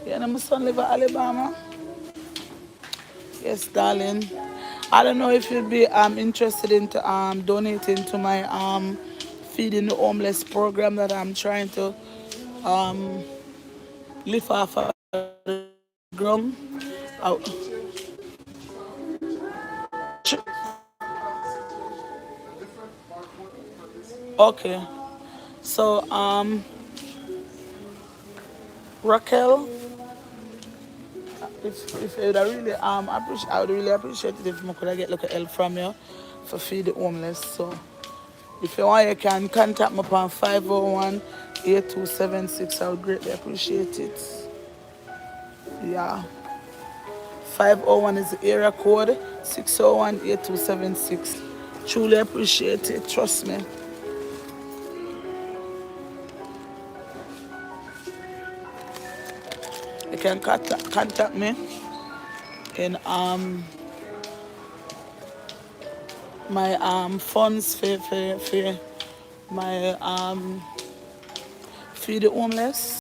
Yeah, and my son live in Alabama. Yes, darling. I don't know if you'd be interested in donating to my feeding the homeless program that I'm trying to lift off of the ground. Oh, okay. So Raquel, if you would really appreciate, I would really appreciate it if I could get like a help from you for feed the homeless. So if you want, you can contact me upon 501-8276. I would greatly appreciate it. Yeah. 501 is the area code, 601-8276. Truly appreciate it. Trust me. You can contact me in my funds for my feed the homeless.